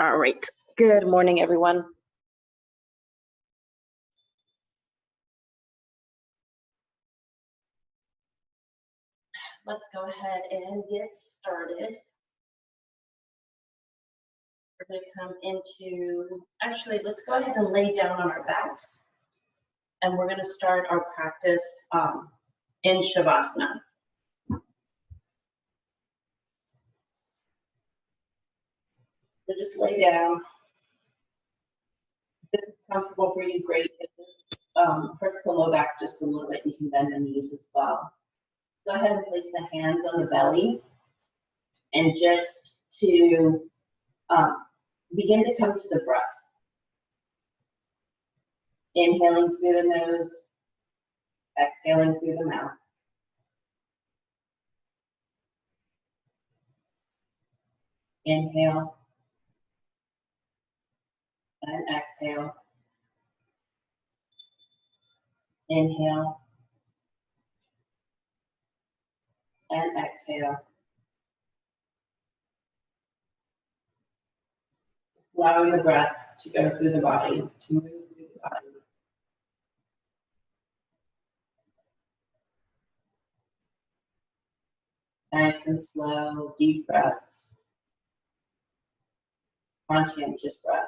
All right. Good morning, everyone. Let's go ahead and get started. We're going to come into, actually, let's go ahead and lay down on our backs. And we're going to start our practice in Shavasana. So just lay down. If it's comfortable for you, great. If it hurts the low back just a little bit, you can bend the knees as well. Go ahead and place the hands on the belly. And just to begin to come to the breath. Inhaling through the nose, exhaling through the mouth. Inhale and exhale. Inhale and exhale. Just allowing the breath to go through the body, to move through the body. Nice and slow, deep breaths. Conscientious breaths.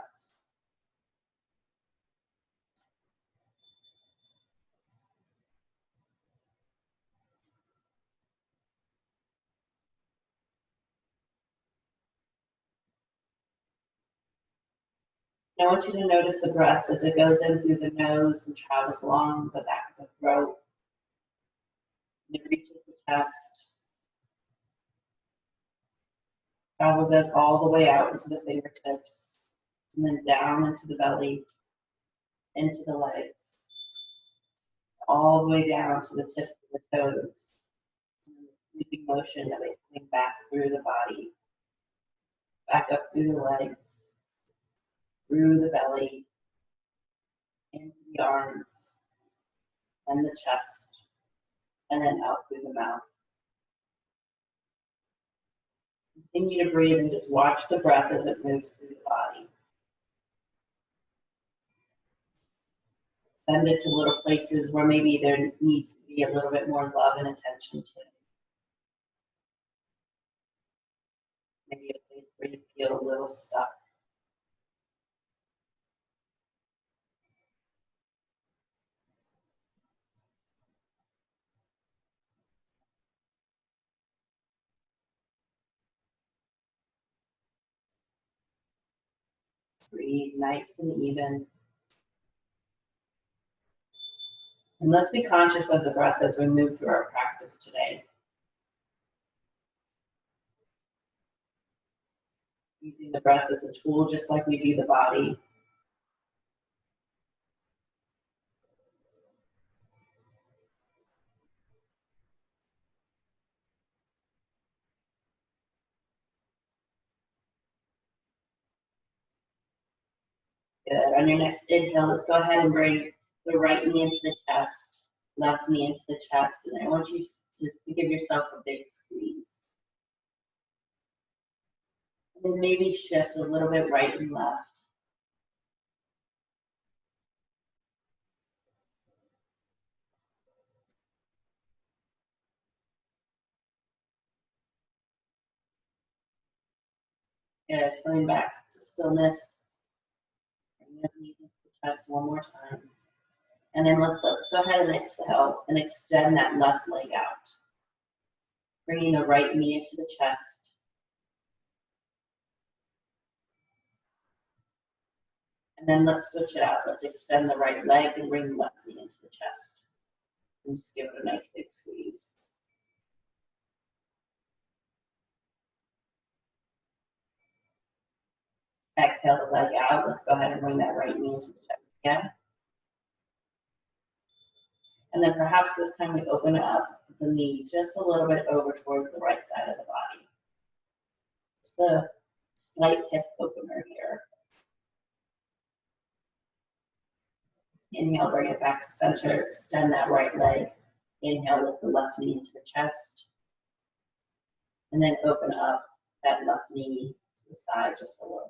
I want you to notice the breath as it goes in through the nose and travels along the back of the throat. It reaches the chest, travels it all the way out into the fingertips, and then down into the belly, into the legs, all the way down to the tips of the toes. And the sweeping motion of it coming back through the body, back up through the legs, through the belly, into the arms, and the chest, and then out through the mouth. Continue to breathe and just watch the breath as it moves through the body. Send it to little places where maybe there needs to be a little bit more love and attention to. Maybe a place where you feel a little stuck. Breathe nice and even. And let's be conscious of the breath as we move through our practice today. Using the breath as a tool, just like we do the body. Good. On your next inhale, let's go ahead and bring the right knee into the chest, left knee into the chest, and I want you just to give yourself a big squeeze. And then maybe shift a little bit right and left. Good. Coming back to stillness. Bring the knee into the chest one more time. And then let's go ahead and exhale and extend that left leg out. Bringing the right knee into the chest. And then let's switch it out. Let's extend the right leg and bring the left knee into the chest. And just give it a nice big squeeze. Exhale the leg out. Let's go ahead and bring that right knee into the chest again. And then perhaps this time we open up the knee just a little bit over towards the right side of the body. Just a slight hip opener here. Inhale, bring it back to center, extend that right leg. Inhale, lift the left knee into the chest. And then open up that left knee to the side just a little bit.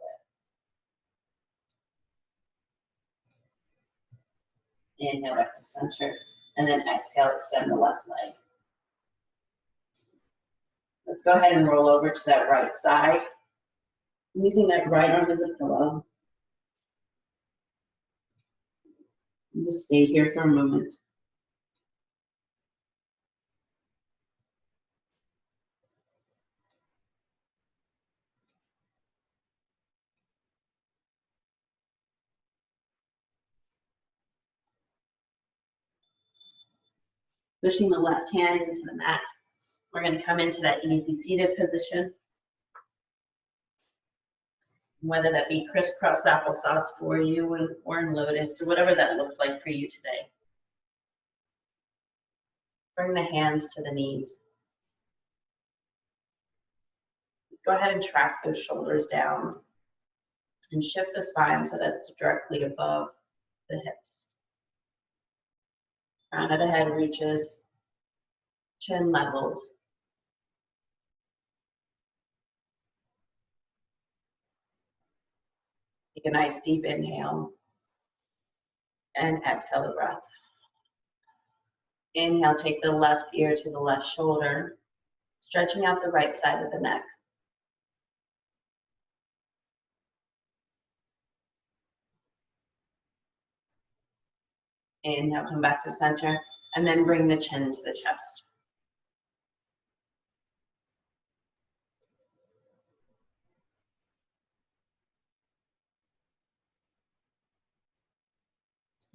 Inhale back to center, and then exhale, extend the left leg. Let's go ahead and roll over to that right side. Using that right arm as a pillow. And just stay here for a moment. Pushing the left hand into the mat. We're going to come into that easy seated position. Whether that be crisscross applesauce for you or in lotus, or whatever that looks like for you today. Bring the hands to the knees. Go ahead and track those shoulders down and shift the spine so that it's directly above the hips. Crown of the head reaches, chin levels. Take a nice deep inhale and exhale the breath. Inhale, take the left ear to the left shoulder, stretching out the right side of the neck. Inhale, come back to center, and then bring the chin to the chest.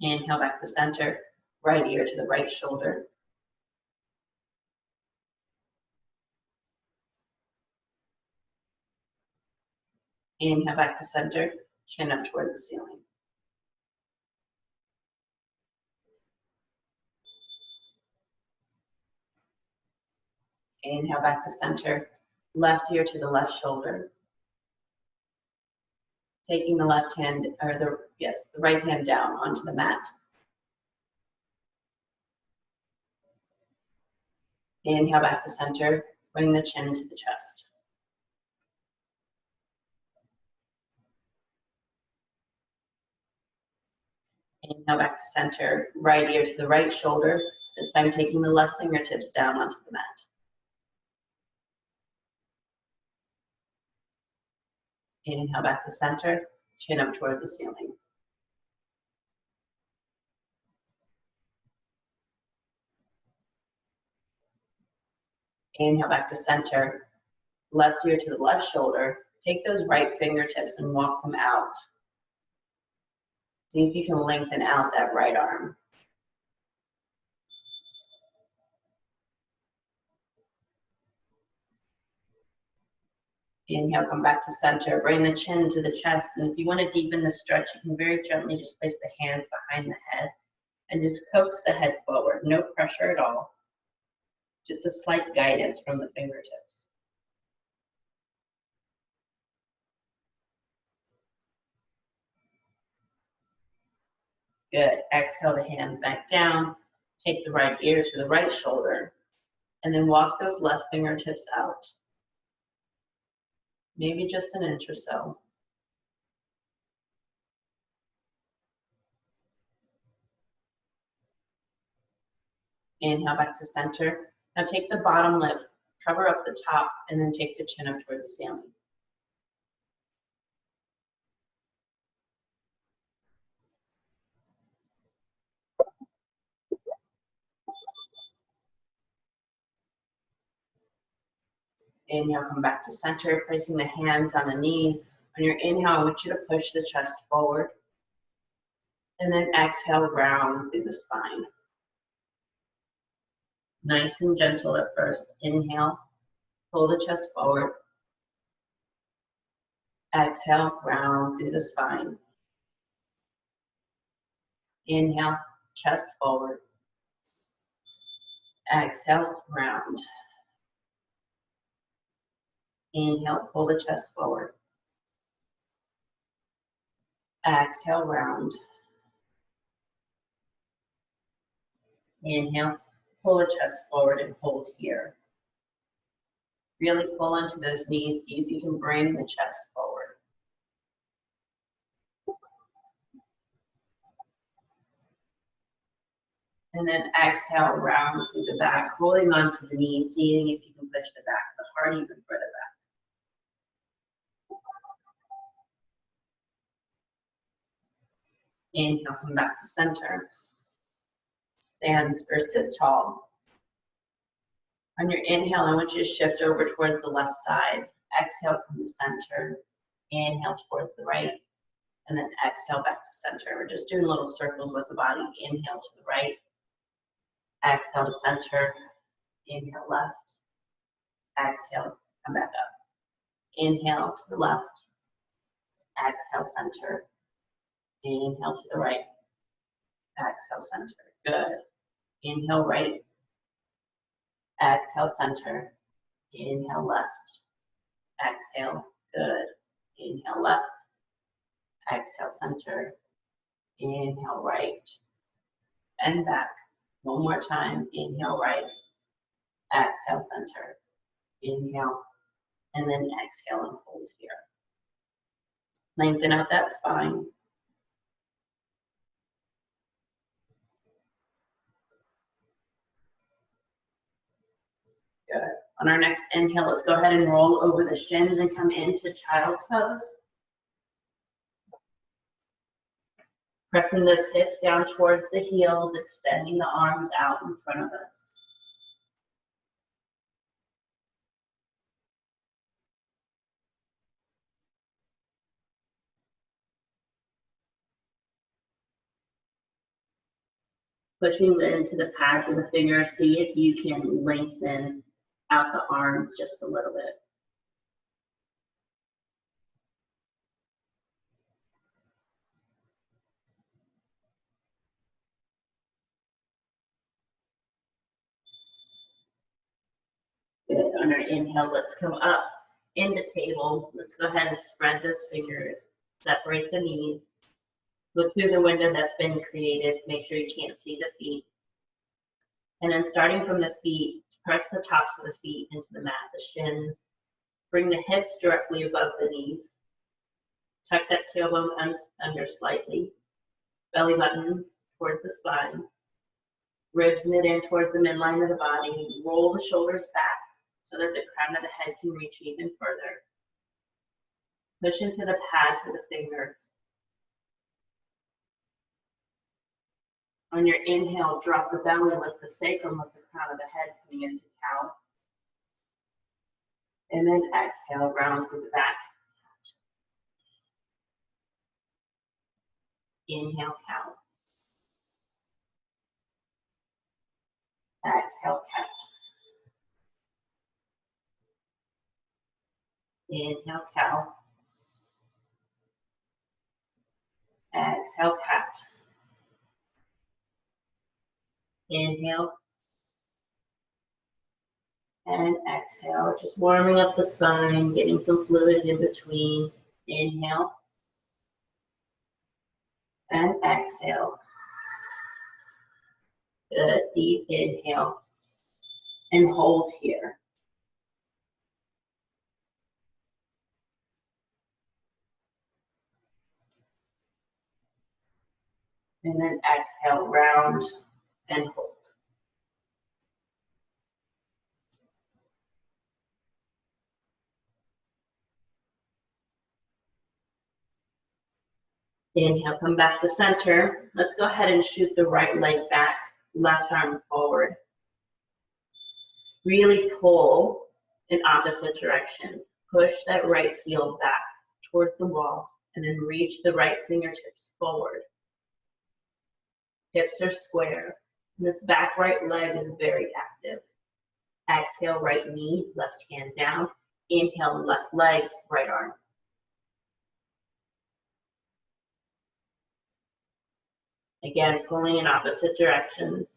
Inhale back to center, right ear to the right shoulder. Inhale back to center, chin up towards the ceiling. Inhale back to center, left ear to the left shoulder. Taking the left hand, or the right hand down onto the mat. Inhale back to center, bring the chin to the chest. Inhale back to center, right ear to the right shoulder, this time taking the left fingertips down onto the mat. Inhale back to center, chin up towards the ceiling. Inhale back to center, left ear to the left shoulder. Take those right fingertips and walk them out. See if you can lengthen out that right arm. Inhale, come back to center. Bring the chin to the chest. And if you want to deepen the stretch, you can very gently just place the hands behind the head and just coax the head forward. No pressure at all. Just a slight guidance from the fingertips. Good. Exhale the hands back down. Take the right ear to the right shoulder. And then walk those left fingertips out. Maybe just an inch or so. Inhale back to center. Now take the bottom lip, cover up the top, and then take the chin up towards the ceiling. Inhale, come back to center, placing the hands on the knees. On your inhale, I want you to push the chest forward. And then exhale, round through the spine. Nice and gentle at first. Inhale, pull the chest forward. Exhale, round through the spine. Inhale, chest forward. Exhale, round. Inhale, pull the chest forward. Exhale, round. Inhale, pull the chest forward and hold here. Really pull into those knees. See if you can bring the chest forward. And then exhale, round through the back, holding on to the knees, seeing if you can push the back of the heart even further back. Inhale, come back to center. Stand or sit tall. On your inhale, I want you to shift over towards the left side. Exhale, come to center. Inhale towards the right. And then exhale back to center. We're just doing little circles with the body. Inhale to the right. Exhale to center. Inhale left. Exhale, come back up. Inhale to the left. Exhale, center. Inhale to the right. Exhale, center. Good. Inhale right. Exhale, center. Inhale left. Exhale. Good. Inhale left. Exhale, center. Inhale right. And back. One more time. Inhale right. Exhale, center. Inhale. And then exhale and hold here. Lengthen out that spine. Good. On our next inhale, let's go ahead and roll over the shins and come into child's pose. Pressing those hips down towards the heels, extending the arms out in front of us. Pushing into the pads of the fingers, see if you can lengthen out the arms just a little bit. Good. On our inhale, let's come up into table. Let's go ahead and spread those fingers, separate the knees. Look through the window that's been created. Make sure you can't see the feet. And then starting from the feet, press the tops of the feet into the mat, the shins. Bring the hips directly above the knees. Tuck that tailbone under slightly. Belly button towards the spine. Ribs knit in towards the midline of the body. Roll the shoulders back so that the crown of the head can reach even further. Push into the pads of the fingers. On your inhale, drop the belly, lift the sacrum, lift the crown of the head, coming into cow. And then exhale, round through the back. Inhale, cow. Exhale, cat. Inhale, cow. Exhale, cat. Inhale. And exhale, just warming up the spine, getting some fluid in between. Inhale. And exhale. Good, deep inhale. And hold here. And then exhale, round and hold. Inhale, come back to center. Let's go ahead and shoot the right leg back, left arm forward. Really pull in opposite direction. Push that right heel back towards the wall and then reach the right fingertips forward. Hips are square. This back right leg is very active. Exhale, right knee, left hand down. Inhale, left leg, right arm. Again, pulling in opposite directions.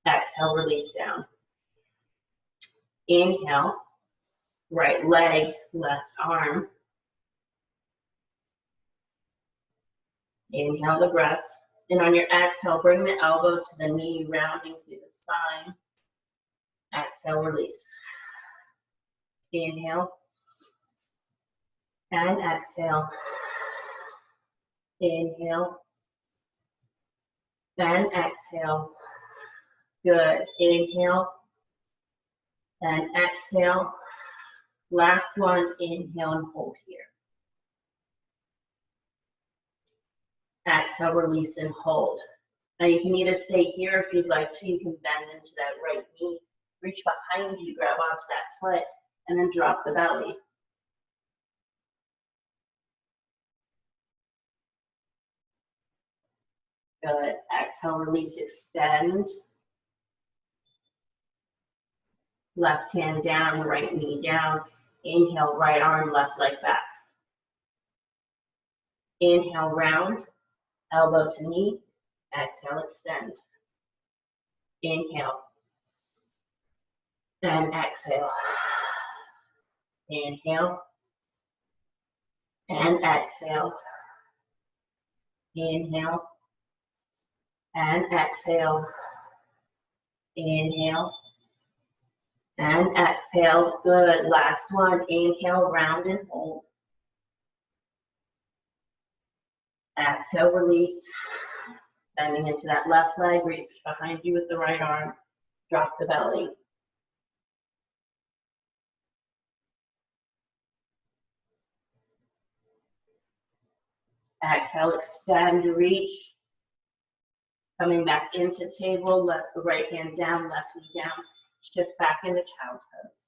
Exhale, release down. Inhale, right leg, left arm. Inhale the breath. And on your exhale, bring the elbow to the knee, rounding through the spine. Exhale, release. Inhale. And exhale. Inhale. and exhale. Good. Inhale and exhale. Last one, inhale and hold here. Exhale, release and hold. Now you can either stay here if you'd like to. You can bend into that right knee, reach behind you, grab onto that foot, and then drop the belly. Good. Exhale, release, extend. Left hand down, right knee down. Inhale, right arm, left leg back. Inhale, round, elbow to knee. Exhale, extend. Inhale and exhale. Inhale and exhale. Inhale and exhale. Inhale and exhale. Good. Last one. Inhale, round and hold. Exhale, release. Bending into that left leg, reach behind you with the right arm. Drop the belly. Exhale, extend, reach. Coming back into table, left the right hand down, left knee down. Shift back into child's pose.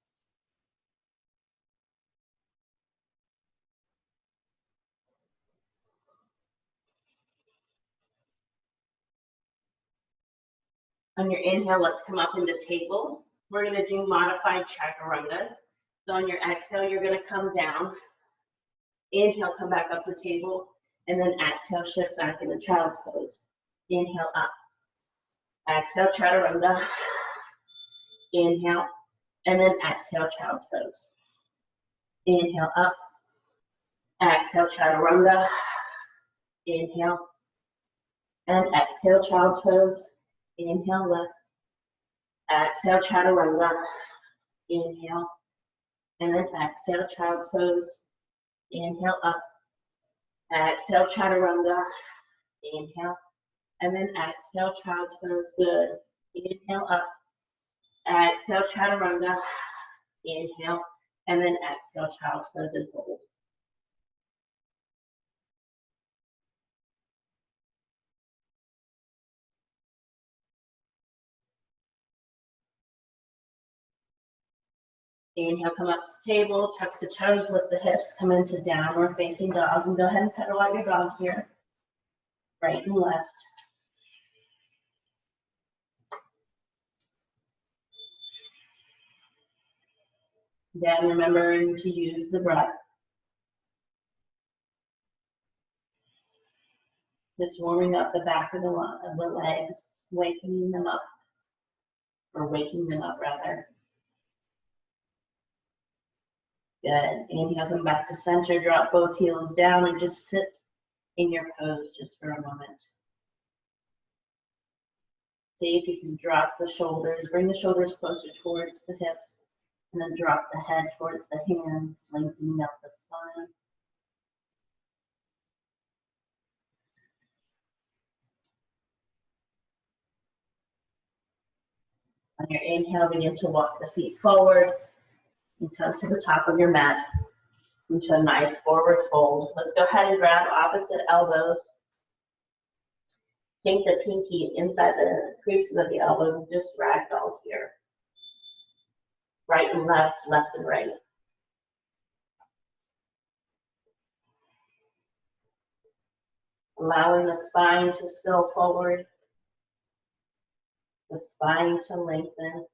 On your inhale, let's come up into table. We're going to do modified chaturangas. So on your exhale, you're going to come down. Inhale, come back up to table. And then exhale, shift back into child's pose. Inhale, up. Exhale, chaturanga. Inhale. And then exhale, child's pose. Inhale, up. Exhale, chaturanga. Inhale. And exhale, child's pose. Inhale, left. Exhale, chaturanga. Inhale. And then exhale, child's pose. Inhale, up. Exhale, chaturanga. Inhale. And then exhale, child's pose. Good. Inhale, up. Exhale, chaturanga. Inhale. And then exhale, child's pose and hold. Inhale, come up to table, tuck the toes, lift the hips, come into downward facing dog, and go ahead and pedal out your dog here. Right and left. Again, remembering to use the breath. Just warming up the back of the legs, waking them up rather. Good. Inhale, come back to center, drop both heels down and just sit in your pose just for a moment. See if you can drop the shoulders, bring the shoulders closer towards the hips, and then drop the head towards the hands, lengthening up the spine. On your inhale, begin to walk the feet forward and come to the top of your mat into a nice forward fold. Let's go ahead and grab opposite elbows. Take the pinky inside the creases of the elbows and just ragdoll here. Right and left, left and right. Allowing the spine to spill forward, the spine to lengthen.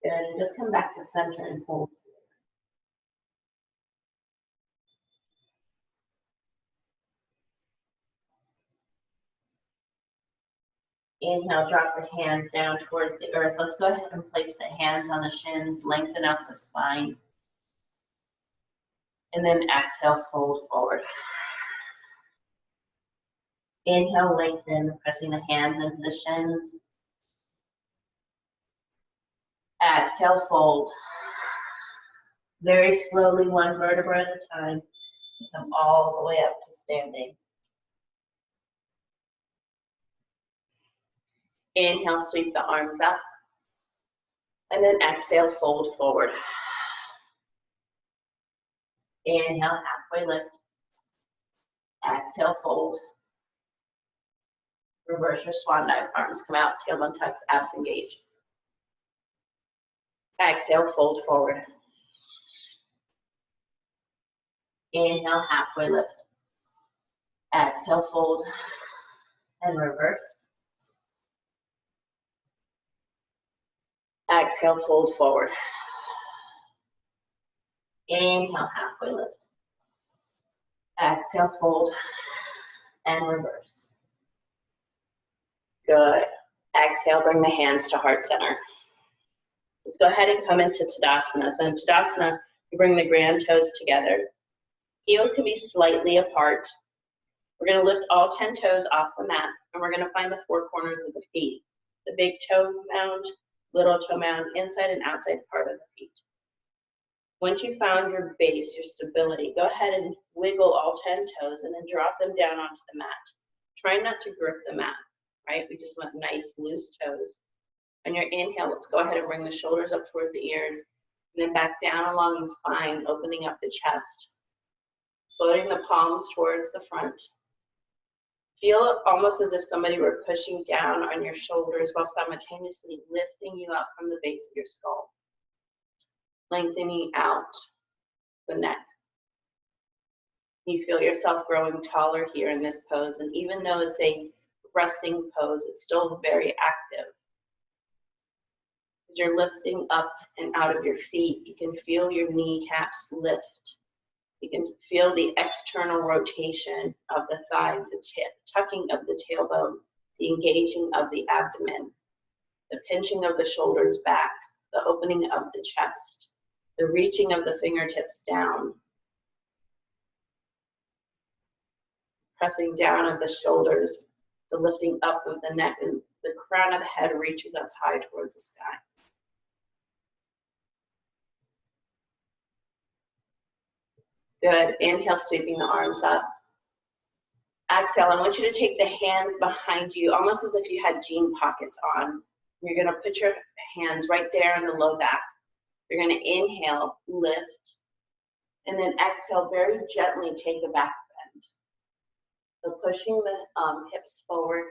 Good, and just come back to center and hold. Inhale, drop the hands down towards the earth. Let's go ahead and place the hands on the shins, lengthen out the spine. And then exhale, fold forward. Inhale, lengthen, pressing the hands into the shins. Exhale, fold. Very slowly, one vertebra at a time. Come all the way up to standing. Inhale, sweep the arms up. And then exhale, fold forward. Inhale, halfway lift. Exhale, fold. Reverse your swan dive. Arms come out, tailbone tucks, abs engage. Exhale, fold forward. Inhale, halfway lift. Exhale, fold. And reverse. Exhale, fold forward. Inhale, halfway lift. Exhale, fold. And reverse. Good. Exhale, bring the hands to heart center. Let's go ahead and come into Tadasana. So in Tadasana, you bring the grand toes together. Heels can be slightly apart. We're going to lift all 10 toes off the mat, and we're going to find the four corners of the feet. The big toe mound, little toe mound, inside and outside part of the feet. Once you've found your base, your stability, go ahead and wiggle all 10 toes and then drop them down onto the mat. Try not to grip the mat, right? We just want nice, loose toes. On your inhale, let's go ahead and bring the shoulders up towards the ears, and then back down along the spine, opening up the chest. Floating the palms towards the front. Feel it almost as if somebody were pushing down on your shoulders while simultaneously lifting you up from the base of your skull. Lengthening out the neck. You feel yourself growing taller here in this pose, and even though it's a resting pose, it's still very active. As you're lifting up and out of your feet, you can feel your kneecaps lift. You can feel the external rotation of the thighs, the tucking of the tailbone, the engaging of the abdomen, the pinching of the shoulders back, the opening of the chest, the reaching of the fingertips down, pressing down of the shoulders, the lifting up of the neck, and the crown of the head reaches up high towards the sky. Good. Inhale, sweeping the arms up. Exhale, I want you to take the hands behind you, almost as if you had jean pockets on. You're going to put your hands right there in the low back. You're going to inhale, lift, and then exhale, very gently take a back bend. So pushing the hips forward.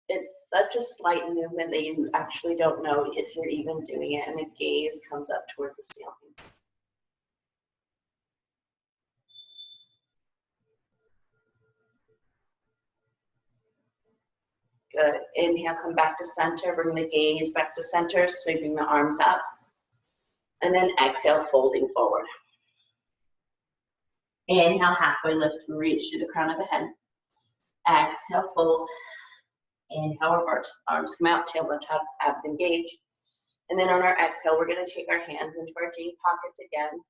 It's such a slight movement that you actually don't know if you're even doing it, and the gaze comes up towards the ceiling. Good. Inhale, come back to center. Bring the gaze back to center, sweeping the arms up. And then exhale, folding forward. Inhale, halfway lift, reach to the crown of the head. Exhale, fold. Inhale, reverse. Arms come out, tailbone tucks, abs engage. And then on our exhale, we're going to take our hands into our jean pockets again.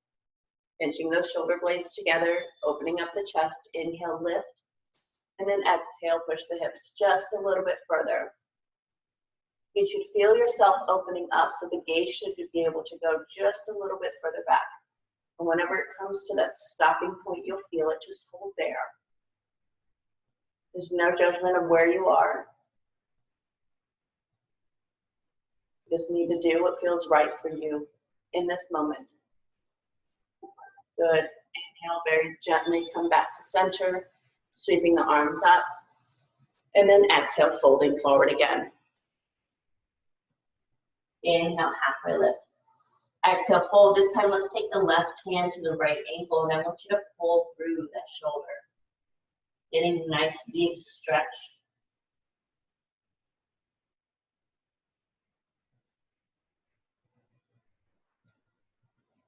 Pinching those shoulder blades together, opening up the chest. Inhale, lift. And then exhale, push the hips just a little bit further. You should feel yourself opening up, so the gaze should be able to go just a little bit further back. And whenever it comes to that stopping point, you'll feel it. Just hold there. There's no judgment of where you are. You just need to do what feels right for you in this moment. Good. Inhale, very gently come back to center. Sweeping the arms up, and then exhale, folding forward again. Inhale, halfway lift. Exhale, fold. This time, let's take the left hand to the right ankle, and I want you to pull through that shoulder. Getting a nice deep stretch.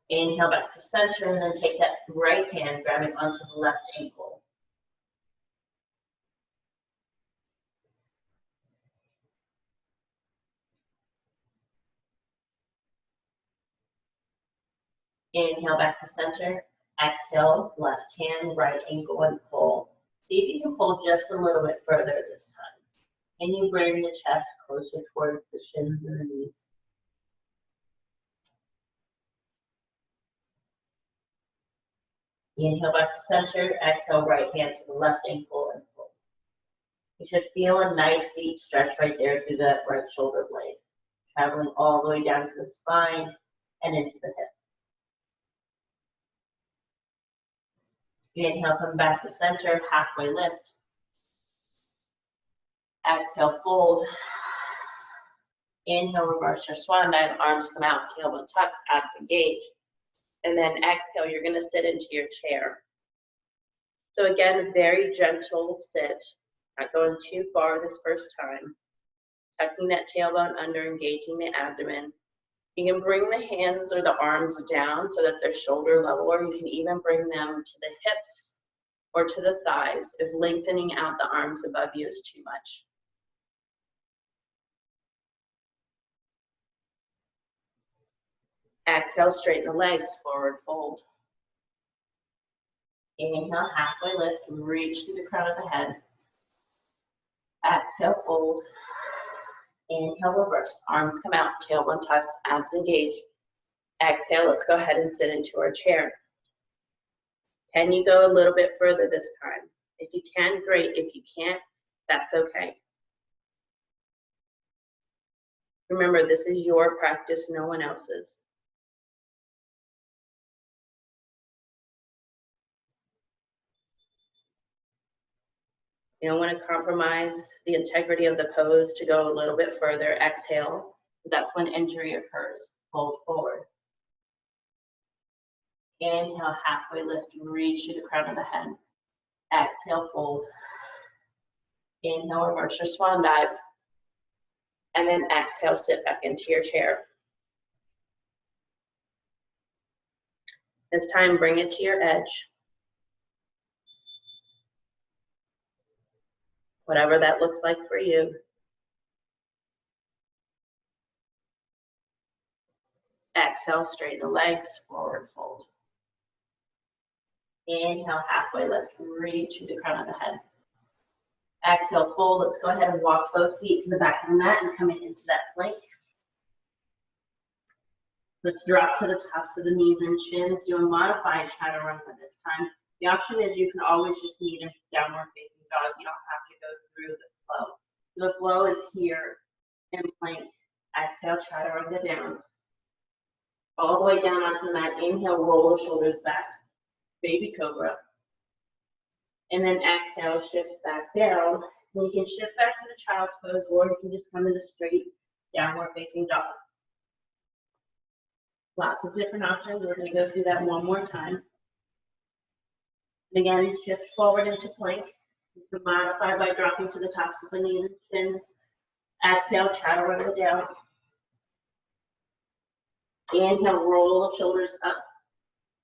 Inhale back to center, and then take that right hand, grabbing onto the left ankle. Inhale back to center. Exhale, left hand, right ankle, and pull. See if you can pull just a little bit further this time. Can you bring the chest closer towards the shins and the knees? Inhale back to center, exhale right hand to the left ankle and pull. You should feel a nice deep stretch right there through that right shoulder blade, traveling all the way down to the spine and into the hip. Inhale, come back to center, halfway lift. Exhale, fold. Inhale, reverse your swan dive, arms come out, tailbone tucks, abs engage. And then exhale, you're gonna sit into your chair. So again, very gentle sit, not going too far this first time. Tucking that tailbone under, engaging the abdomen. You can bring the hands or the arms down so that they're shoulder level, or you can even bring them to the hips or to the thighs if lengthening out the arms above you is too much. Exhale, straighten the legs, forward fold. Inhale, halfway lift, reach through the crown of the head. Exhale, fold. Inhale, reverse, arms come out, tailbone tucks, abs engage. Exhale, let's go ahead and sit into our chair. Can you go a little bit further this time? If you can, great. If you can't, that's okay. Remember, this is your practice, no one else's. You don't want to compromise the integrity of the pose to go a little bit further. Exhale. That's when injury occurs. Fold forward. Inhale, halfway lift, reach to the crown of the head. Exhale, fold. Inhale, reverse your swan dive. And then exhale, sit back into your chair. This time, bring it to your edge. Whatever that looks like for you. Exhale, straighten the legs, forward fold. Inhale, halfway lift, reach to the crown of the head. Exhale, fold. Let's go ahead and walk both feet to the back of the mat and come into that plank. Let's drop to the tops of the knees and shins, do a modified chaturanga this time. The option is you can always just meet in downward facing dog. You don't have to go through the flow. The flow is here in plank. Exhale, chaturanga down. All the way down onto the mat. Inhale, roll the shoulders back. Baby cobra. And then exhale, shift back down. And you can shift back to the child's pose, or you can just come into straight downward facing dog. Lots of different options. We're going to go through that one more time. And again, shift forward into plank. You can modify by dropping to the tops of the knees and shins. Exhale, chaturanga down. Inhale, roll the shoulders up.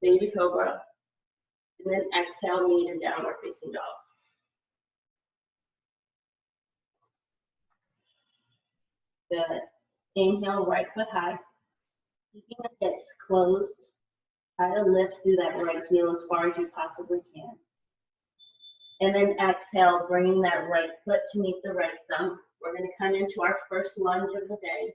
Baby cobra. And then exhale, meet in downward facing dog. Good. Inhale, right foot high. Keeping the hips closed. Try to lift through that right heel as far as you possibly can. And then exhale, bringing that right foot to meet the right thumb. We're going to come into our first lunge of the day.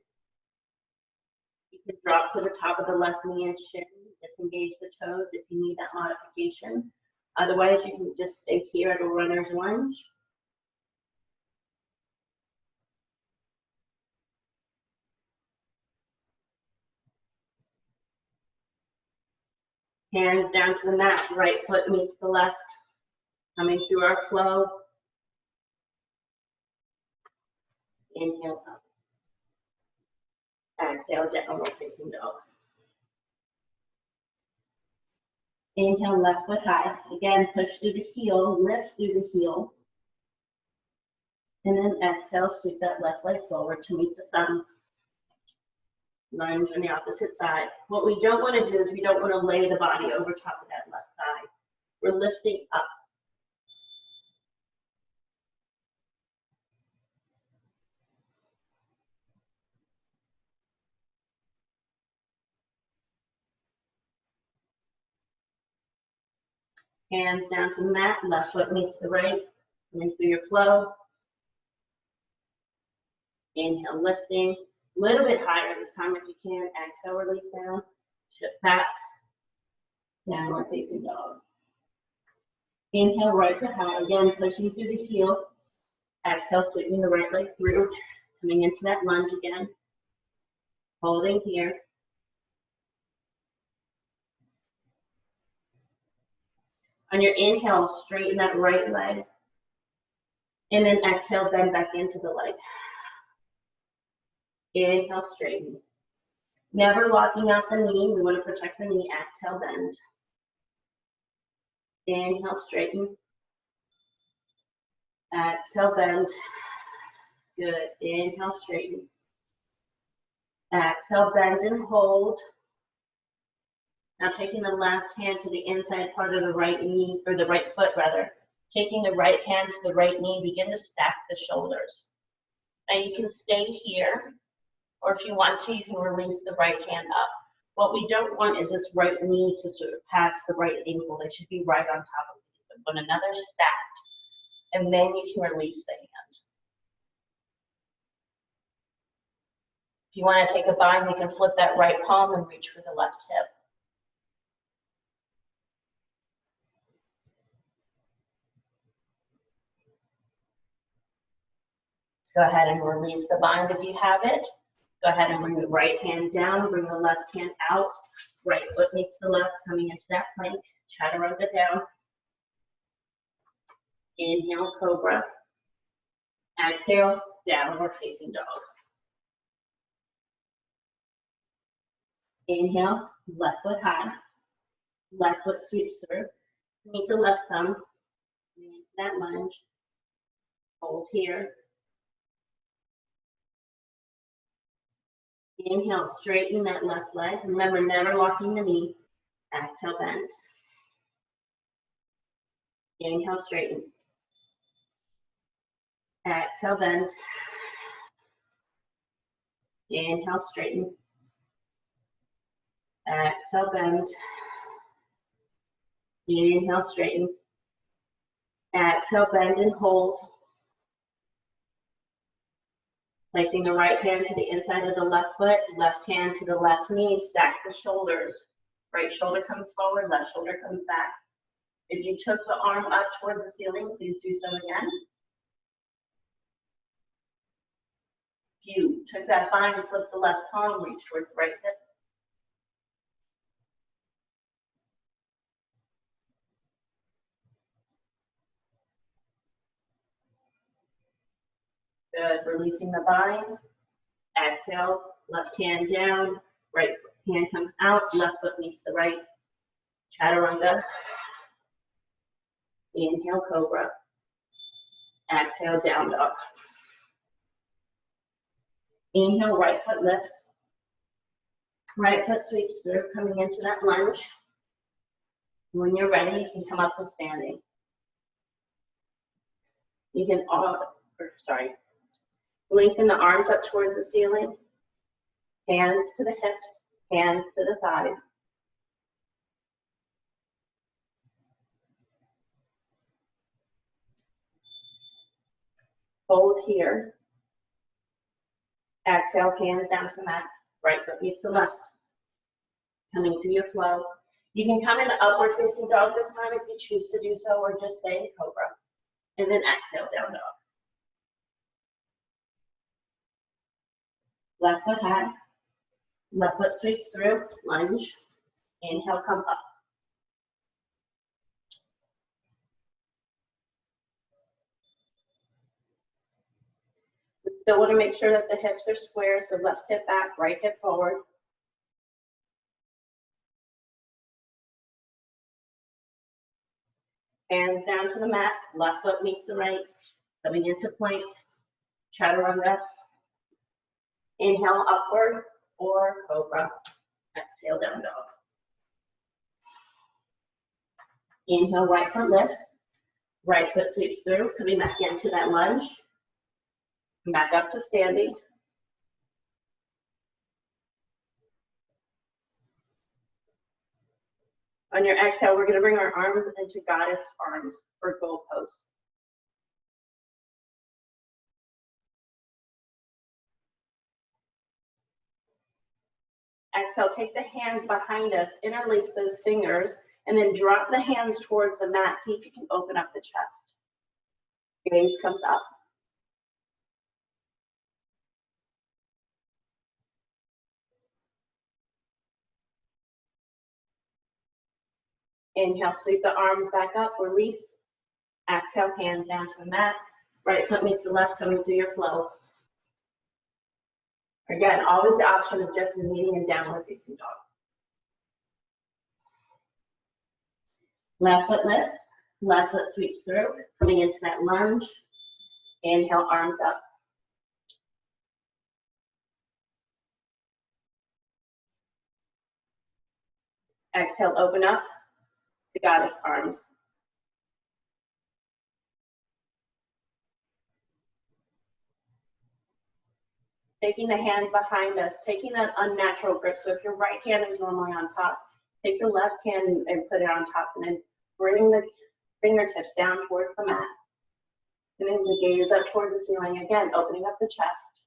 You can drop to the top of the left knee and shin. Disengage the toes if you need that modification. Otherwise, you can just stay here at a runner's lunge. Hands down to the mat, right foot meets the left. Coming through our flow. Inhale up. Exhale, downward facing dog. Inhale, left foot high. Again, push through the heel, lift through the heel. And then exhale, sweep that left leg forward to meet the thumb. Lunge on the opposite side. What we don't want to do is we don't want to lay the body over top of that left thigh. We're lifting up. Hands down to the mat, left foot meets the right, coming through your flow. Inhale, lifting, a little bit higher this time if you can. Exhale, release down, shift back, downward facing dog. Inhale, right foot high. Again, pushing through the heel. Exhale, sweeping the right leg through. Coming into that lunge again. Holding here. On your inhale, straighten that right leg. And then exhale, bend back into the leg. Inhale, straighten. Never locking out the knee. We want to protect the knee. Exhale, bend. Inhale, straighten. Exhale, bend. Good. Inhale, straighten. Exhale, bend and hold. Now taking the left hand to the inside part of the right knee, or the right foot rather. Taking the right hand to the right knee, begin to stack the shoulders. Now you can stay here, or if you want to, you can release the right hand up. What we don't want is this right knee to surpass the right ankle. They should be right on top of one another, stacked. And then you can release the hand. If you want to take a bind, you can flip that right palm and reach for the left hip. Let's go ahead and release the bind if you have it. Go ahead and bring the right hand down, bring the left hand out. Right foot meets the left, coming into that plank. Chaturanga down. Inhale, cobra. Exhale, downward facing dog. Inhale, left foot high. Left foot sweeps through. Meet the left thumb. Bring into that lunge. Hold here. Inhale, straighten that left leg. Remember, never locking the knee. Exhale, bend. Inhale, straighten. Exhale, bend. Inhale, straighten. Exhale, bend. Inhale, straighten. Exhale, bend and hold. Placing the right hand to the inside of the left foot, left hand to the left knee, stack the shoulders. Right shoulder comes forward, left shoulder comes back. If you took the arm up towards the ceiling, please do so again. If you took that bind and flipped the left palm, reach towards the right hip. Good, releasing the bind. Exhale, left hand down, right hand comes out, left foot meets the right. Chaturanga. Inhale, cobra. Exhale, down dog. Inhale, right foot lifts. Right foot sweeps through, coming into that lunge. When you're ready, you can come up to standing. You can, lengthen the arms up towards the ceiling. Hands to the hips, hands to the thighs. Hold here. Exhale, hands down to the mat. Right foot meets the left. Coming through your flow. You can come in the upward facing dog this time if you choose to do so, or just stay in cobra. And then exhale, down dog. Left foot high. Left foot sweeps through, lunge. Inhale, come up. We still want to make sure that the hips are square, so left hip back, right hip forward. Hands down to the mat, left foot meets the right, coming into plank, chaturanga. Inhale, upward or cobra. Exhale, down dog. Inhale, right foot lifts. Right foot sweeps through, coming back into that lunge. Back up to standing. On your exhale, we're going to bring our arms into goddess arms or goal pose. Exhale, take the hands behind us, interlace those fingers, And then drop the hands towards the mat. See if you can open up the chest. Gaze comes up. Inhale, sweep the arms back up, release. Exhale, hands down to the mat. Right foot meets the left, coming through your flow. Again, always the option of just kneeling in downward facing dog. Left foot lifts, left foot sweeps through, coming into that lunge. Inhale, arms up. Exhale, open up the goddess arms. Taking the hands behind us, taking that unnatural grip. So if your right hand is normally on top, take the left hand and put it on top, and then bring the fingertips down towards the mat. And then the gaze up towards the ceiling again, opening up the chest.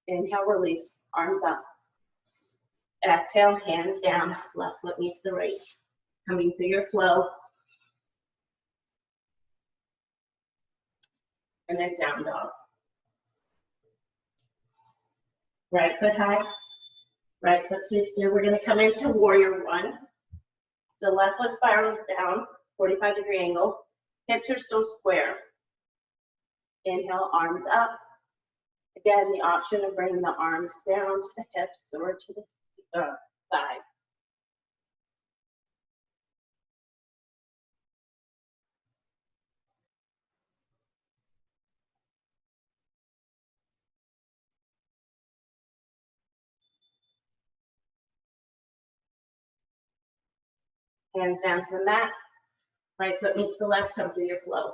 Inhale, release, arms up. Exhale, hands down, left foot meets the right. Coming through your flow. And then down dog. Right foot high, right foot sweeps through. We're gonna come into warrior one. So left foot spirals down, 45-degree angle. Hips are still square. Inhale, arms up. Again, the option of bringing the arms down to the hips or to the thigh. Hands down to the mat. Right foot meets the left, come through your flow.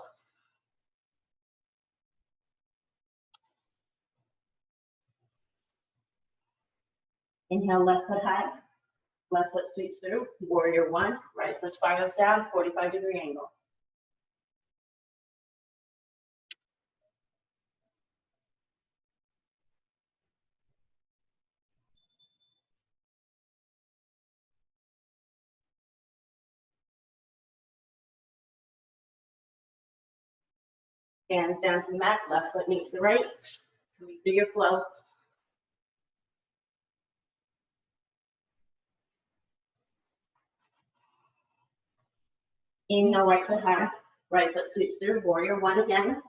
Inhale, left foot high. Left foot sweeps through, warrior one. Right foot spirals down, 45-degree angle. Hands down to the mat, left foot meets the right. Coming through your flow. Inhale, right foot high. Right foot sweeps through, warrior one again.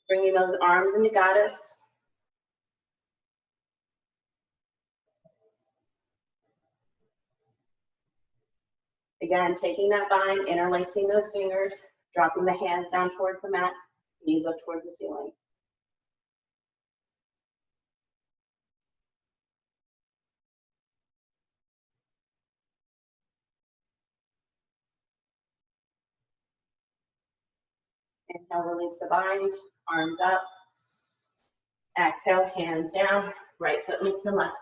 Bringing those arms into goddess. Again, taking that bind, interlacing those fingers, dropping the hands down towards the mat, knees up towards the ceiling. Inhale, release the bind, arms up. Exhale, hands down, right foot meets the left.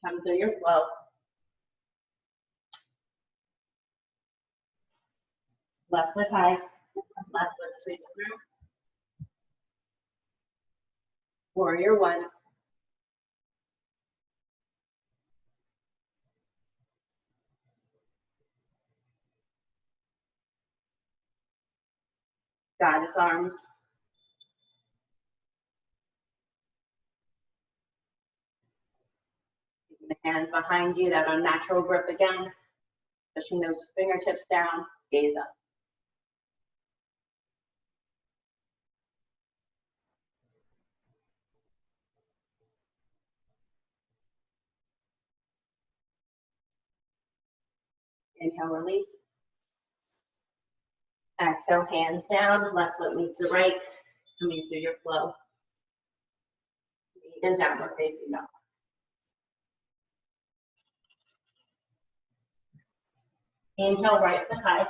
Come through your flow. Left foot high, left foot sweeps through. Warrior one. Goddess arms. Keeping the hands behind you, that unnatural grip again. Pushing those fingertips down, gaze up. Inhale, release. Exhale, hands down, left foot meets the right, coming through your flow. And downward facing dog. Inhale, right foot high.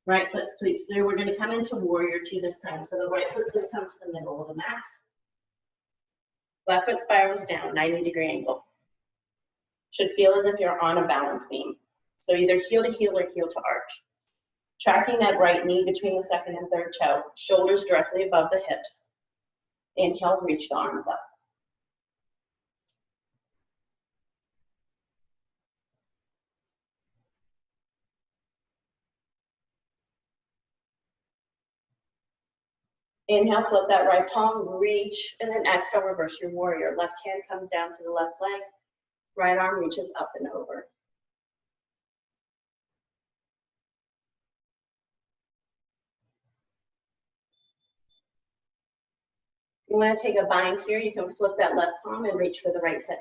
Right foot sweeps through. We're going to come into warrior two this time. So the right foot's going to come to the middle of the mat. Left foot spirals down, 90-degree angle. Should feel as if you're on a balance beam. So either heel to heel or heel to arch. Tracking that right knee between the second and third toe, shoulders directly above the hips. Inhale, reach the arms up. Inhale, flip that right palm, reach, and then exhale, reverse your warrior. Left hand comes down to the left leg, right arm reaches up and over. You want to take a bind here, you can flip that left palm and reach for the right hip.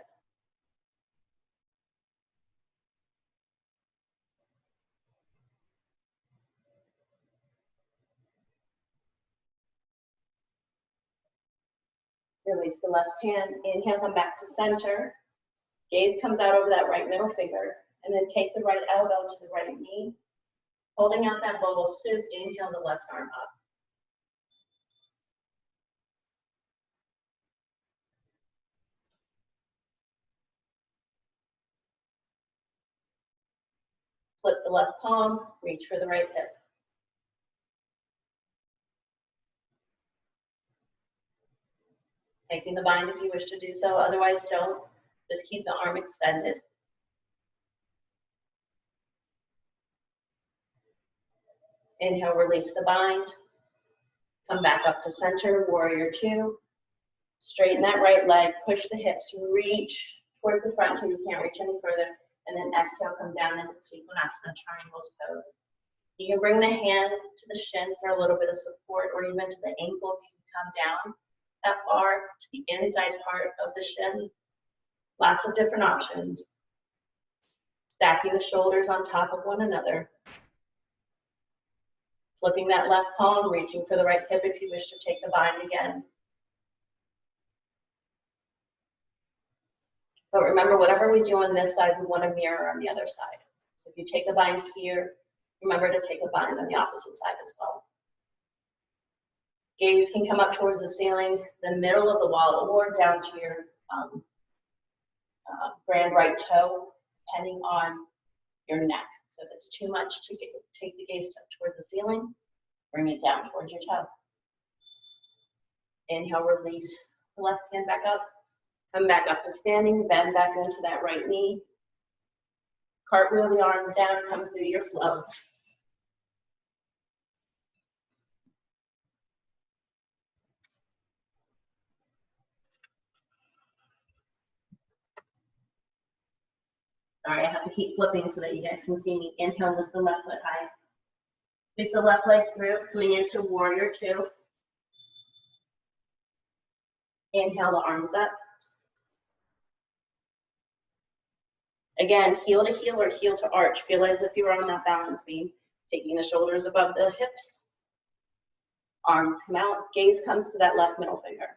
Release the left hand, inhale, come back to center. Gaze comes out over that right middle finger, and then take the right elbow to the right knee. Holding out that bowl soup, inhale the left arm up. Flip the left palm, reach for the right hip. Taking the bind if you wish to do so, otherwise don't. Just keep the arm extended. Inhale, release the bind. Come back up to center, warrior two. Straighten that right leg, push the hips, reach towards the front until you can't reach any further, and then exhale, come down into Trikonasana, triangles pose. You can bring the hand to the shin for a little bit of support, or even to the ankle if you can come down that far to the inside part of the shin. Lots of different options. Stacking the shoulders on top of one another. Flipping that left palm, reaching for the right hip if you wish to take the bind again. But remember, whatever we do on this side, we want to mirror on the other side. So if you take a bind here, remember to take a bind on the opposite side as well. Gaze can come up towards the ceiling, the middle of the wall, or down to your grand right toe, depending on your neck. So if it's too much to take the gaze up toward the ceiling, bring it down towards your toe. Inhale, release the left hand back up. Come back up to standing, bend back into that right knee. Cartwheel the arms down, come through your flow. All right, I have to keep flipping so that you guys can see me. Inhale, lift the left foot high. Take the left leg through, coming into warrior two. Inhale the arms up. Again, heel to heel or heel to arch. Feel as if you're on that balance beam. Taking the shoulders above the hips. Arms come out, gaze comes to that left middle finger.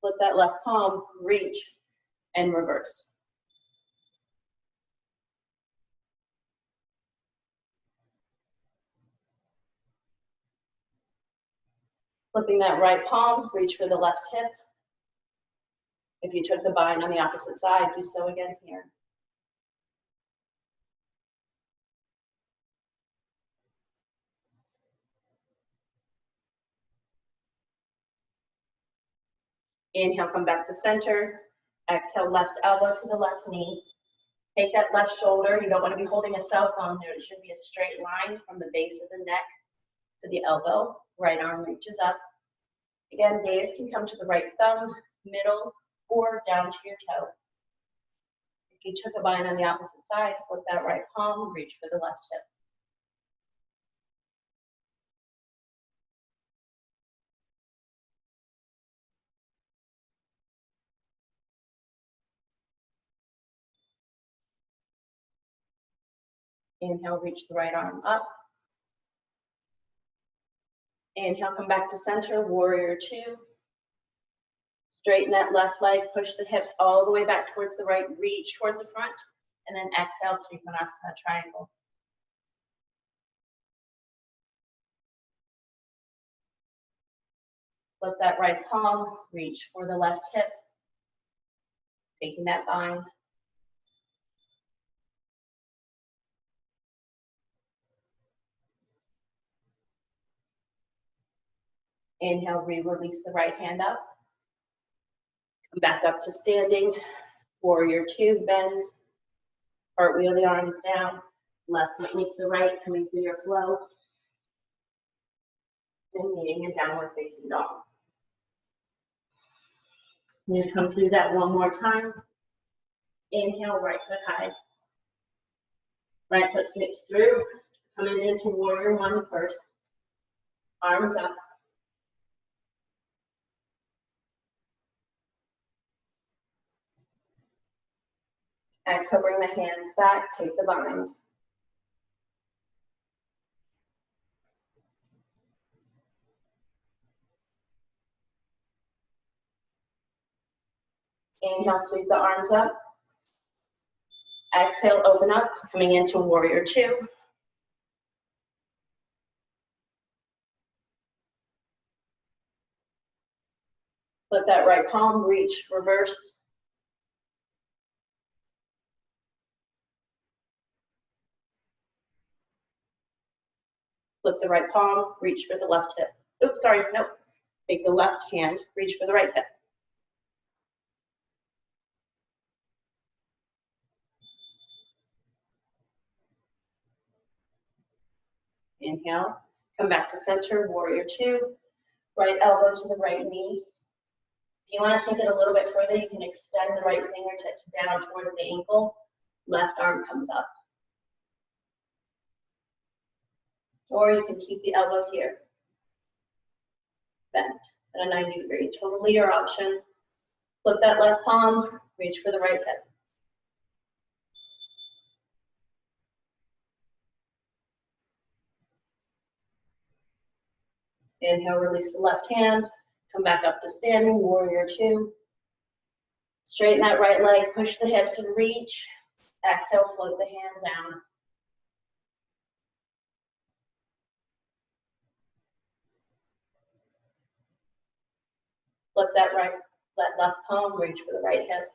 Flip that left palm, reach, and reverse. Flipping that right palm, reach for the left hip. If you took the bind on the opposite side, do so again here. Inhale, come back to center. Exhale, left elbow to the left knee. Take that left shoulder. You don't want to be holding a cell phone there. It should be a straight line from the base of the neck to the elbow. Right arm reaches up. Again, gaze can come to the right thumb, middle, or down to your toe. If you took a bind on the opposite side, flip that right palm, reach for the left hip. Inhale, reach the right arm up. Inhale, come back to center, warrior two. Straighten that left leg, push the hips all the way back towards the right, reach towards the front, and then exhale, Trikonasana, triangle. Flip that right palm, reach for the left hip, taking that bind. Inhale, re-release the right hand up. Come back up to standing. Warrior two, bend. Cartwheel the arms down. Left foot meets the right, coming through your flow. And meeting in downward facing dog. I'm going to come through that one more time. Inhale, right foot high. Right foot sweeps through. Coming into warrior one first. Arms up. Exhale, bring the hands back, take the bind. Inhale, sweep the arms up. Exhale, open up, coming into warrior two. Flip that right palm, reach, reverse. Flip the right palm, reach for the left hip. Oops, sorry, nope. Take the left hand, reach for the right hip. Inhale, come back to center, warrior two. Right elbow to the right knee. If you want to take it a little bit further, you can extend the right fingertips down towards the ankle. Left arm comes up. Or you can keep the elbow here, bent at a 90 degree. Totally your option. Flip that left palm, reach for the right hip. Inhale, release the left hand. Come back up to standing, warrior two. Straighten that right leg, push the hips and reach. Exhale, float the hand down. Flip that left palm, reach for the right hip.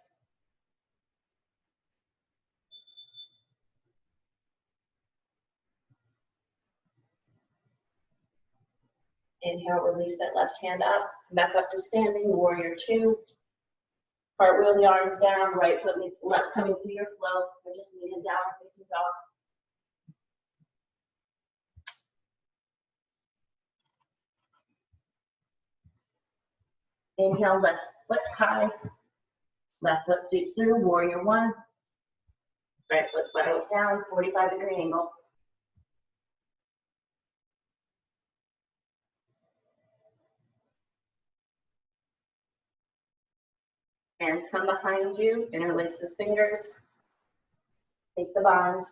Inhale, release that left hand up. Come back up to standing, warrior two. Cartwheel the arms down, right foot meets the left coming through your flow. We're just meeting downward facing dog. Inhale, left foot high. Left foot sweeps through, warrior one. Right foot spirals down, 45-degree angle. Hands come behind you, interlace the fingers. Take the bind.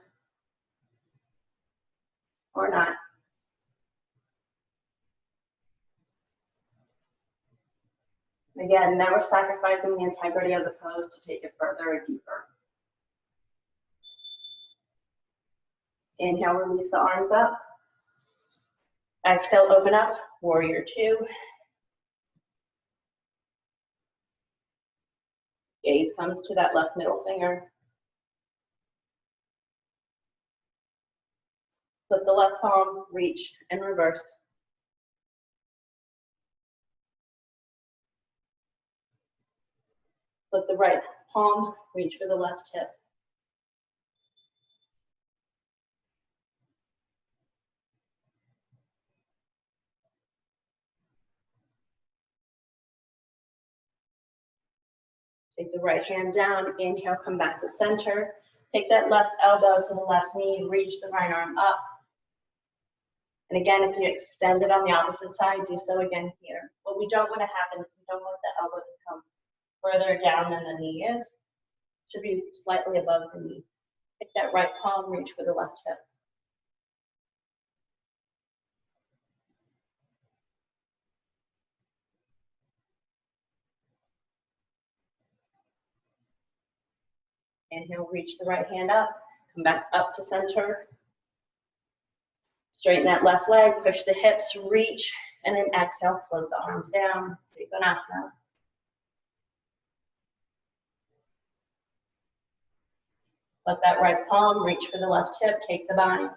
Or not. Again, never sacrificing the integrity of the pose to take it further or deeper. Inhale, release the arms up. Exhale, open up, warrior two. Gaze comes to that left middle finger. Flip the left palm, reach and reverse. Flip the right palm, reach for the left hip. Take the right hand down, inhale, come back to center. Take that left elbow to the left knee, reach the right arm up. And again, if you extend it on the opposite side, do so again here. What we don't want to happen is we don't want the elbow to come further down than the knee is. It should be slightly above the knee. Take that right palm, reach for the left hip. Inhale, reach the right hand up, come back up to center. Straighten that left leg, push the hips, reach. And then exhale, float the arms down, Trikonasana. Let that right palm reach for the left hip, take the bind.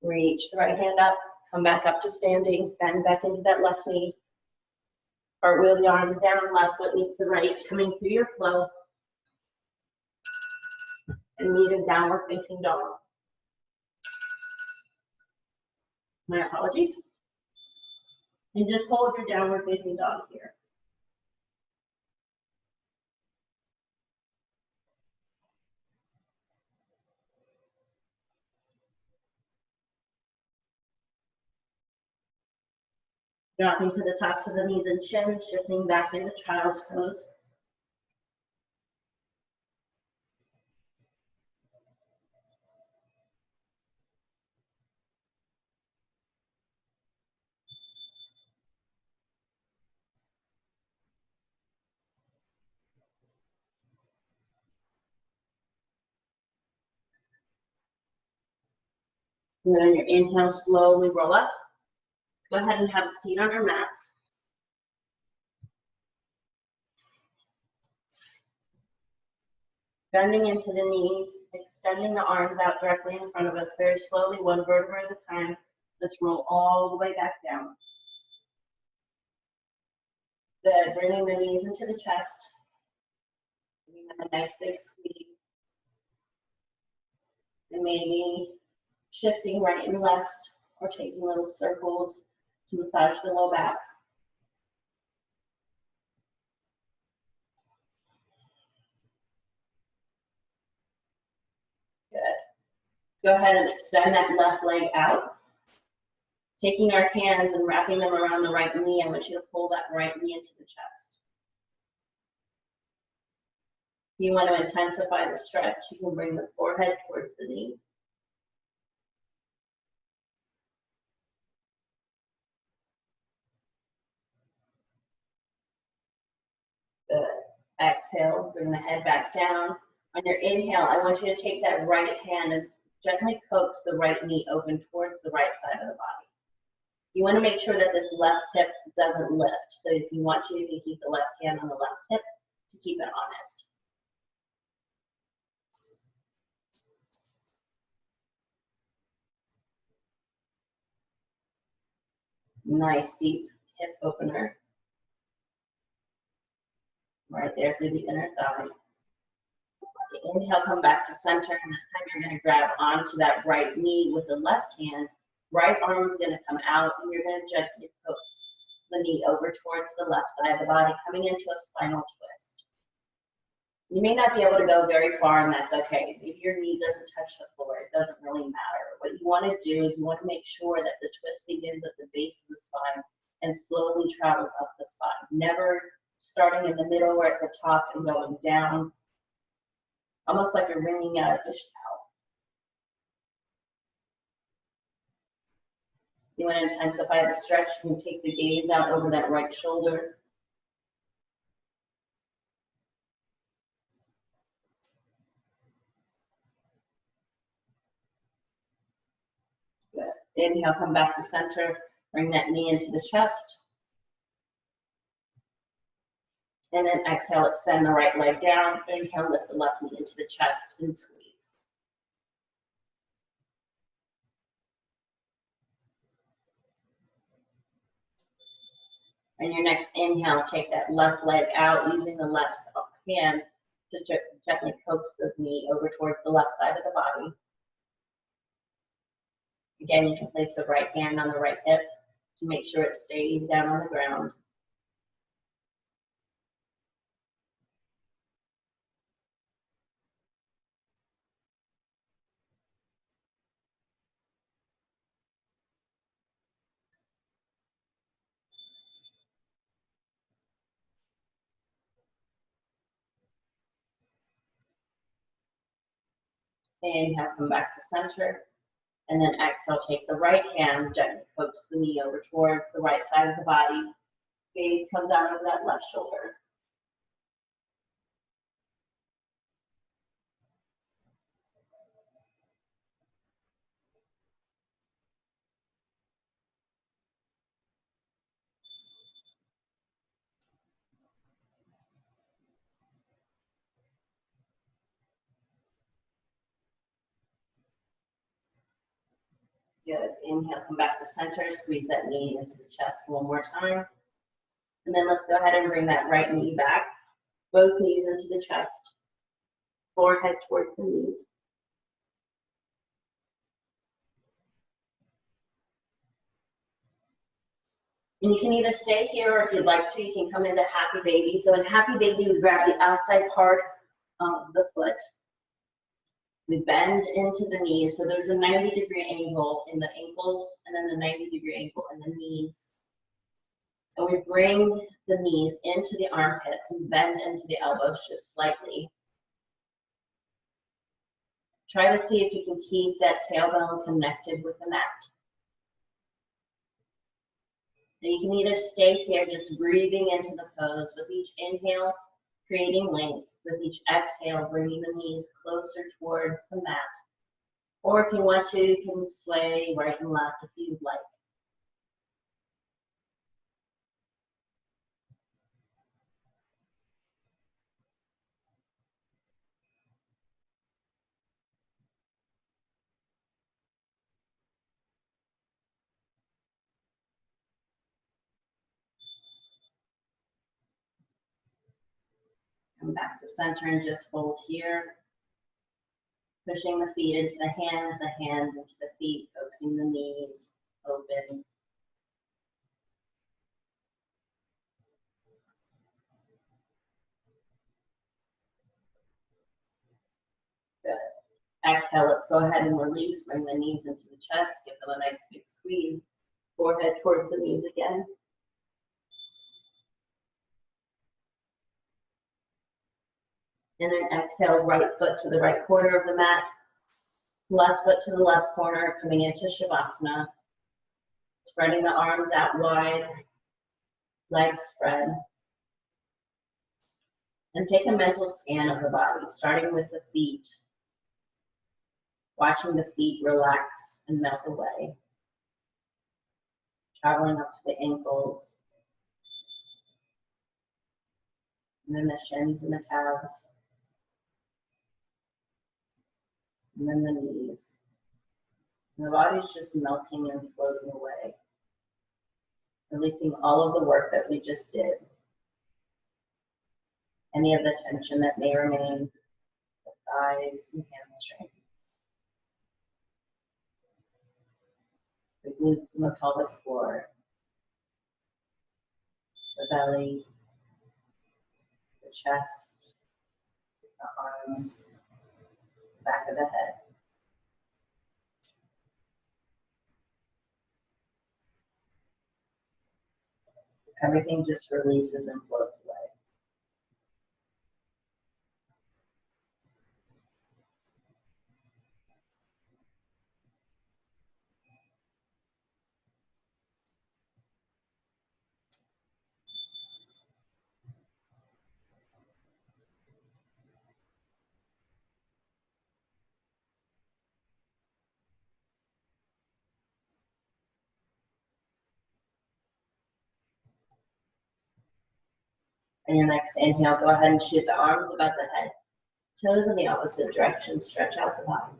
Reach the right hand up, come back up to standing, bend back into that left knee. Cartwheel the arms down, left foot meets the right, coming through your flow. And meet in downward facing dog. My apologies. And just hold your downward facing dog here. Dropping to the tops of the knees and shins, shifting back into child's pose. And then on your inhale, slowly roll up. Let's go ahead and have a seat on our mats. Bending into the knees, extending the arms out directly in front of us, very slowly, one vertebra at a time. Let's roll all the way back down. Good, bringing the knees into the chest. Giving them a nice big squeeze. And maybe shifting right and left, or taking little circles to massage the low back. Good. Go ahead and extend that left leg out. Taking our hands and wrapping them around the right knee, I want you to pull that right knee into the chest. If you want to intensify the stretch, you can bring the forehead towards the knee. Good. Exhale, bring the head back down. On your inhale, I want you to take that right hand and gently coax the right knee open towards the right side of the body. You want to make sure that this left hip doesn't lift. So if you want to, you can keep the left hand on the left hip to keep it honest. Nice deep hip opener. Right there through the inner thigh. Inhale, come back to center, and this time you're going to grab onto that right knee with the left hand. Right arm is going to come out, and you're going to gently coax the knee over towards the left side of the body, coming into a spinal twist. You may not be able to go very far, and that's okay. Maybe your knee doesn't touch the floor. It doesn't really matter. What you want to do is you want to make sure that the twist begins at the base of the spine and slowly travels up the spine. Never starting in the middle or at the top and going down, almost like you're wringing out a dish towel. You want to intensify the stretch, you can take the gaze out over that right shoulder. Good. Inhale, come back to center. Bring that knee into the chest. And then exhale, extend the right leg down. Inhale, lift the left knee into the chest and squeeze. And your next inhale, take that left leg out using the left hand to gently coax the knee over towards the left side of the body. Again, you can place the right hand on the right hip to make sure it stays down on the ground. Inhale, come back to center. And then exhale, take the right hand, gently coax the knee over towards the right side of the body. Gaze comes out of that left shoulder. Good. Inhale, come back to center, squeeze that knee into the chest one more time. And then let's go ahead and bring that right knee back. Both knees into the chest. Forehead towards the knees. And you can either stay here, or if you'd like to, you can come into happy baby. So in happy baby, we grab the outside part of the foot. We bend into the knees. So there's a 90-degree angle in the ankles, and then a 90-degree angle in the knees. And we bring the knees into the armpits and bend into the elbows just slightly. Try to see if you can keep that tailbone connected with the mat. And you can either stay here just breathing into the pose with each inhale, creating length. With each exhale, bringing the knees closer towards the mat. Or if you want to, you can sway right and left if you'd like. Come back to center and just hold here. Pushing the feet into the hands into the feet, coaxing the knees open. Good. Exhale, let's go ahead and release. Bring the knees into the chest, give them a nice big squeeze. Forehead towards the knees again. And then exhale, right foot to the right corner of the mat. Left foot to the left corner, coming into Shavasana. Spreading the arms out wide, legs spread. And take a mental scan of the body, starting with the feet. Watching the feet relax and melt away. Traveling up to the ankles. And then the shins and the calves. And then the knees. And the body's just melting and floating away. Releasing all of the work that we just did. Any of the tension that may remain, the thighs and hamstring. The glutes and the pelvic floor. The belly. The chest. The arms. Back of the head. Everything just releases and floats away. And your next inhale, go ahead and shoot the arms above the head. Toes in the opposite direction, stretch out the body.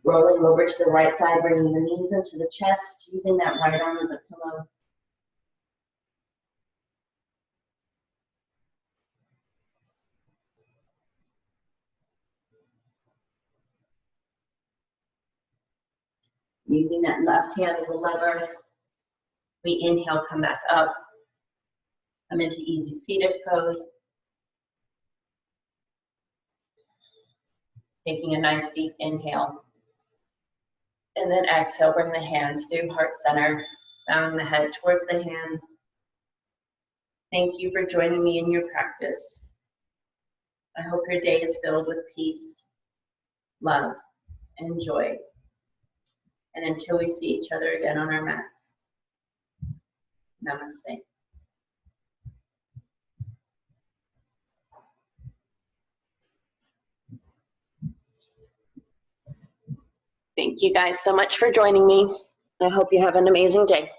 Rolling over to the right side, bringing the knees into the chest, using that right arm as a pillow. Using that left hand as a lever. We inhale, come back up. I'm into easy seated pose. Taking a nice deep inhale. And then exhale, bring the hands through heart center, bowing the head towards the hands. Thank you for joining me in your practice. I hope your day is filled with peace, love, and joy. And until we see each other again on our mats, namaste. Thank you guys so much for joining me. I hope you have an amazing day.